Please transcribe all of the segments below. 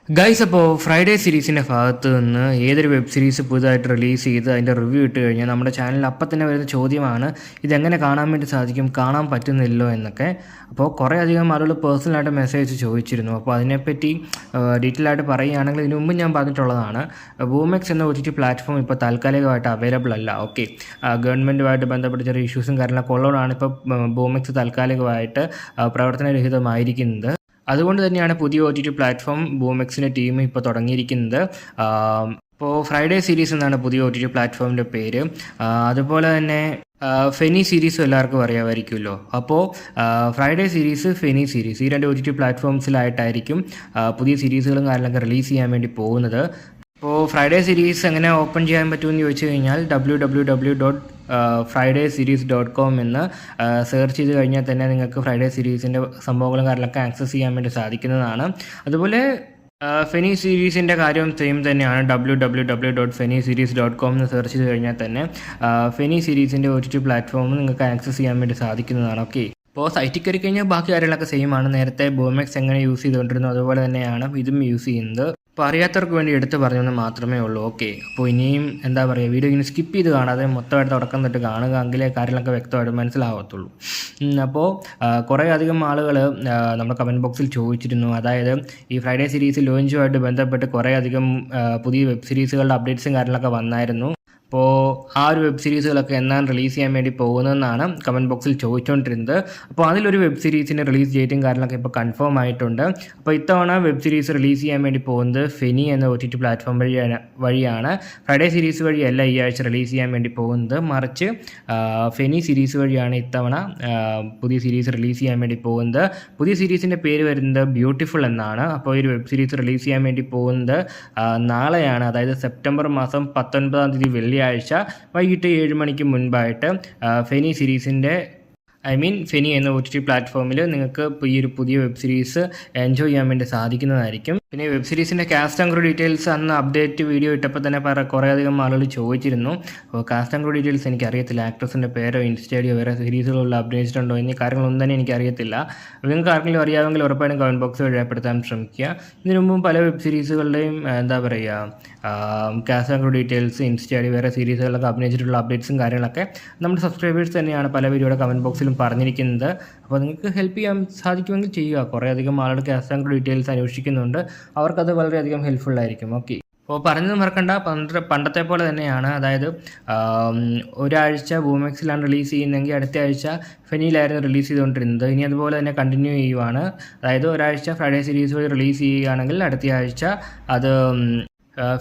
Guys, അപ്പോൾ Friday സീരീസിൻ്റെ ഭാഗത്ത് നിന്ന് ഏതൊരു വെബ് സീരീസ് പുതുതായിട്ട് റിലീസ് ചെയ്ത് അതിൻ്റെ റിവ്യൂ ഇട്ട് കഴിഞ്ഞാൽ നമ്മുടെ ചാനലിൽ അപ്പം തന്നെ വരുന്ന ചോദ്യമാണ് ഇതെങ്ങനെ കാണാൻ വേണ്ടി സാധിക്കും, കാണാൻ പറ്റുന്നില്ലോ എന്നൊക്കെ. അപ്പോൾ കുറേ അധികം ആളുകൾ പേഴ്സണലായിട്ട് മെസ്സേജ് ചോദിച്ചിരുന്നു. അപ്പോൾ അതിനെപ്പറ്റി ഡീറ്റെയിൽ ആയിട്ട് പറയുകയാണെങ്കിൽ ഇതിനു മുമ്പ് ഞാൻ പറഞ്ഞിട്ടുള്ളതാണ്. ബൂമെക്സ് എന്ന OTT പ്ലാറ്റ്ഫോം ഇപ്പോൾ താൽക്കാലികമായിട്ട് അവൈലബിൾ അല്ല. ഓക്കെ, ഗവൺമെൻറ്റുമായിട്ട് ബന്ധപ്പെട്ട ചെറിയ ഇഷ്യൂസും കാര്യങ്ങളൊക്കെ ഉള്ളതുകൊണ്ടാണ് ഇപ്പോൾ ബൂമെക്സ് താൽക്കാലികമായിട്ട് പ്രവർത്തനരഹിതമായിരിക്കുന്നത്. അതുകൊണ്ട് തന്നെയാണ് പുതിയ OTT പ്ലാറ്റ്ഫോം ബൂമെക്സിൻ്റെ ടീം ഇപ്പോൾ തുടങ്ങിയിരിക്കുന്നത്. ഇപ്പോൾ ഫ്രൈഡേ സീരീസ് എന്നാണ് പുതിയ OTT പ്ലാറ്റ്ഫോമിൻ്റെ പേര്. അതുപോലെ തന്നെ ഫെനി സീരീസും എല്ലാവർക്കും അറിയാമായിരിക്കുമല്ലോ. അപ്പോൾ ഫ്രൈഡേ സീരീസ്, ഫെനി സീരീസ് ഈ രണ്ട് OTT പ്ലാറ്റ്ഫോംസിലായിട്ടായിരിക്കും പുതിയ സീരീസുകളും കാര്യങ്ങളൊക്കെ റിലീസ് ചെയ്യാൻ വേണ്ടി പോകുന്നത്. ഇപ്പോൾ ഫ്രൈഡേ സീരീസ് എങ്ങനെ ഓപ്പൺ ചെയ്യാൻ പറ്റുമെന്ന് ചോദിച്ചു കഴിഞ്ഞാൽ www.fridayseries.com എന്ന് സെർച്ച് ചെയ്ത് കഴിഞ്ഞാൽ തന്നെ നിങ്ങൾക്ക് ഫ്രൈഡേ സീരീസിൻ്റെ സംഭവങ്ങളും കാര്യങ്ങളൊക്കെ ആക്സസ് ചെയ്യാൻ വേണ്ടി സാധിക്കുന്നതാണ്. അതുപോലെ ഫെനി സീരീസിൻ്റെ കാര്യം സെയിം തന്നെയാണ്. www.feniseries.com എന്ന് സെർച്ച് ചെയ്ത് കഴിഞ്ഞാൽ തന്നെ ഫെനി സീരീസിൻ്റെ OTT പ്ലാറ്റ്ഫോം നിങ്ങൾക്ക് ആക്സസ് ചെയ്യാൻ വേണ്ടി സാധിക്കുന്നതാണ്. ഓക്കെ, ഇപ്പോൾ സൈറ്റിൽ കയറി കഴിഞ്ഞാൽ ബാക്കി കാര്യങ്ങളൊക്കെ സെയിം ആണ്. നേരത്തെ ബൂമെക്സ് എങ്ങനെ യൂസ് ചെയ്തുകൊണ്ടിരുന്നു അതുപോലെ തന്നെയാണ് ഇതും യൂസ് ചെയ്യുന്നത്. അപ്പോൾ അറിയാത്തവർക്ക് വേണ്ടി എടുത്ത് പറഞ്ഞെന്ന് മാത്രമേ ഉള്ളൂ. ഓക്കെ, അപ്പോൾ ഇനിയും എന്താ പറയുക, വീഡിയോ ഇങ്ങനെ സ്കിപ്പ് ചെയ്ത് കാണാതെ മൊത്തമായിട്ട് തുടക്കം തൊട്ട് കാണുക, എങ്കിലേ കാര്യങ്ങളൊക്കെ വ്യക്തമായിട്ട് മനസ്സിലാവത്തുള്ളൂ. അപ്പോൾ കുറേ അധികം ആളുകൾ നമ്മുടെ കമൻറ്റ് ബോക്സിൽ ചോദിച്ചിരുന്നു. അതായത് ഈ ഫ്രൈഡേ സീരീസ് ലോഞ്ചുമായിട്ട് ബന്ധപ്പെട്ട് കുറേ അധികം പുതിയ വെബ് സീരീസുകളുടെ അപ്ഡേറ്റ്സും കാര്യങ്ങളൊക്കെ വന്നായിരുന്നു. അപ്പോൾ ആ ഒരു വെബ് സീരീസുകളൊക്കെ എന്നാണ് റിലീസ് ചെയ്യാൻ വേണ്ടി പോകുന്നതെന്നാണ് കമൻറ്റ് ബോക്സിൽ ചോദിച്ചുകൊണ്ടിരുന്നത്. അപ്പോൾ അതിലൊരു വെബ് സീരീസിൻ്റെ റിലീസ് ഡേറ്റും കാര്യങ്ങളൊക്കെ ഇപ്പോൾ കൺഫേം ആയിട്ടുണ്ട്. അപ്പോൾ ഇത്തവണ വെബ് സീരീസ് റിലീസ് ചെയ്യാൻ വേണ്ടി പോകുന്നത് ഫെനി എന്ന OTT പ്ലാറ്റ്ഫോം വഴിയാണ്. ഫ്രൈഡേ സീരീസ് വഴിയല്ല ഈ ആഴ്ച റിലീസ് ചെയ്യാൻ വേണ്ടി പോകുന്നത്, മറിച്ച് ഫെനി സീരീസ് വഴിയാണ് ഇത്തവണ പുതിയ സീരീസ് റിലീസ് ചെയ്യാൻ വേണ്ടി പോകുന്നത്. പുതിയ സീരീസിൻ്റെ പേര് വരുന്നത് ബ്യൂട്ടിഫുൾ എന്നാണ്. അപ്പോൾ ഈ ഒരു വെബ് സീരീസ് റിലീസ് ചെയ്യാൻ വേണ്ടി പോകുന്നത് നാളെയാണ്, അതായത് സെപ്റ്റംബർ മാസം 19 വെള്ളിയാഴ്ച വൈകിട്ട് 7 മണിക്ക് മുൻപായിട്ട് ഫെനി സീരീസിൻ്റെ ഫെനി എന്ന OTT പ്ലാറ്റ്ഫോമിൽ നിങ്ങൾക്ക് ഈ ഒരു പുതിയ വെബ് സീരീസ് എൻജോയ് ചെയ്യാൻ വേണ്ടി സാധിക്കുന്നതായിരിക്കും. പിന്നെ വെബ് സീരീസിൻ്റെ കാസ്റ്റ് ആൻഡ് ക്രൂ ഡീറ്റെയിൽസ് അന്ന് അപ്ഡേറ്റ് വീഡിയോ ഇട്ടപ്പോൾ തന്നെ കുറേ അധികം ആളുകൾ ചോദിച്ചിരുന്നു. അപ്പോൾ കാസ്റ്റ് ആൻഡ് ക്രൂ ഡീറ്റെയിൽസ് എനിക്കറിയത്തില്ല, ആക്ട്രസിൻ്റെ പേരോ ഇൻസ്റ്റഡിയോ വേറെ സീരീസുകളിൽ അപ്ഡേറ്റ് എന്നീ കാര്യങ്ങളൊന്നും തന്നെ എനിക്കറിയത്തില്ല. നിങ്ങൾക്ക് ആർക്കെങ്കിലും അറിയാമെങ്കിൽ ഉറപ്പായിട്ടും കമൻറ്റ് ബോക്സ് രേഖപ്പെടുത്താൻ ശ്രമിക്കുക. ഇതിനു മുമ്പും പല വെബ് സീരീസുകളുടെയും എന്താ പറയുക കാസ്റ്റ് ആൻഡ് ക്രൂ ഡീറ്റെയിൽസ്, ഇൻസ്റ്റഡി വേറെ സീരീസുകളിലൊക്കെ അഭിനയിച്ചിട്ടുള്ള അപ്ഡേറ്റ്സും കാര്യങ്ങളൊക്കെ നമ്മുടെ സബ്സ്ക്രൈബേഴ്സ് തന്നെയാണ് പല വീഡിയോയുടെ കമൻറ്റ് ബോക്സിലും പറഞ്ഞിരിക്കുന്നത്. അപ്പോൾ നിങ്ങൾക്ക് ഹെൽപ്പ് ചെയ്യാൻ സാധിക്കുമെങ്കിൽ ചെയ്യുക. കുറേ അധികം ആളുകൾ കാസ്റ്റ് ആൻഡ് ക്രൂ ഡീറ്റെയിൽസ് അന്വേഷിക്കുന്നുണ്ട്, അവർക്കത് വളരെയധികം ഹെൽപ്ഫുൾ ആയിരിക്കും. ഓക്കെ, അപ്പോൾ പറഞ്ഞത് മറക്കണ്ട, പണ്ടത്തെ പോലെ തന്നെയാണ്. അതായത് ഒരാഴ്ച ബൂമെക്സിലാണ് റിലീസ് ചെയ്യുന്നതെങ്കിൽ അടുത്ത ആഴ്ച ഫെനിയിലായിരുന്നു റിലീസ് ചെയ്തുകൊണ്ടിരുന്നത്. ഇനി അതുപോലെ തന്നെ കണ്ടിന്യൂ ചെയ്യുവാണ്. അതായത് ഒരാഴ്ച ഫ്രൈഡേ സീരീസ് വഴി റിലീസ് ചെയ്യുകയാണെങ്കിൽ അടുത്ത ആഴ്ച അത്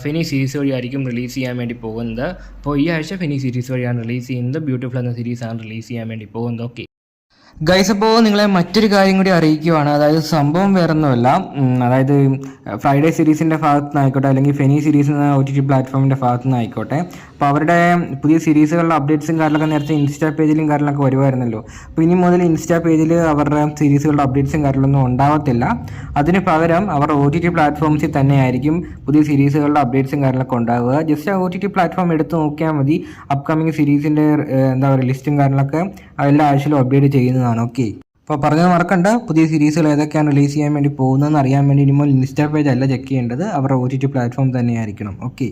ഫെനി സീരീസ് വഴിയായിരിക്കും റിലീസ് ചെയ്യാൻ വേണ്ടി പോകുന്നത്. അപ്പോൾ ഈ ആഴ്ച ഫെനി സീരീസ് വഴിയാണ് റിലീസ് ചെയ്യുന്നത്. ബ്യൂട്ടിഫുൾ എന്ന സീരീസാണ് റിലീസ് ചെയ്യാൻ വേണ്ടി പോകുന്നത്. ഓക്കെ ഗൈസ്, അപ്പോൾ നിങ്ങളെ മറ്റൊരു കാര്യം കൂടി അറിയിക്കുവാണ്. അതായത് സംഭവം വേറൊന്നുമല്ല, അതായത് ഫ്രൈഡേ സീരീസിൻ്റെ ഭാഗത്തു നിന്നായിക്കോട്ടെ അല്ലെങ്കിൽ ഫെനി സീരീസ് എന്ന OTT പ്ലാറ്റ്ഫോമിൻ്റെ ഭാഗത്തു നിന്നായിക്കോട്ടെ, അപ്പോൾ അവരുടെ പുതിയ സീരീസുകളുടെ അപ്ഡേറ്റ്സും കാര്യങ്ങളൊക്കെ നേരത്തെ ഇൻസ്റ്റാ പേജിലും കാര്യങ്ങളൊക്കെ വരുമായിരുന്നല്ലോ. അപ്പോൾ ഇനി മുതൽ ഇൻസ്റ്റാ പേജിൽ അവരുടെ സീരീസുകളുടെ അപ്ഡേറ്റ്സും കാര്യങ്ങളൊന്നും ഉണ്ടാവത്തില്ല. അതിന് പകരം അവർ OTT പ്ലാറ്റ്ഫോംസിൽ തന്നെയായിരിക്കും പുതിയ സീരീസുകളുടെ അപ്ഡേറ്റ്സും കാര്യങ്ങളൊക്കെ ഉണ്ടാവുക. ജസ്റ്റ് ആ OTT പ്ലാറ്റ്ഫോം എടുത്ത് നോക്കിയാൽ മതി. അപ്കമിങ് സീരീസിൻ്റെ എന്താ പറയുക ലിസ്റ്റും കാര്യങ്ങളൊക്കെ എല്ലാ ആഴ്ചയിലും അപ്ഡേറ്റ് ചെയ്യുന്നതാണ്. ഓക്കെ, അപ്പോൾ പറഞ്ഞത് മറക്കണ്ട, പുതിയ സീരീസുകൾ ഏതൊക്കെയാണ് റിലീസ് ചെയ്യാൻ വേണ്ടി പോകുന്നതെന്ന് അറിയാൻ വേണ്ടി ഇനിമോൾ ഇൻസ്റ്റാ പേജ് അല്ല ചെക്ക് ചെയ്യേണ്ടത്, അവരുടെ OTT പ്ലാറ്റ്ഫോം തന്നെയായിരിക്കണം. ഓക്കെ.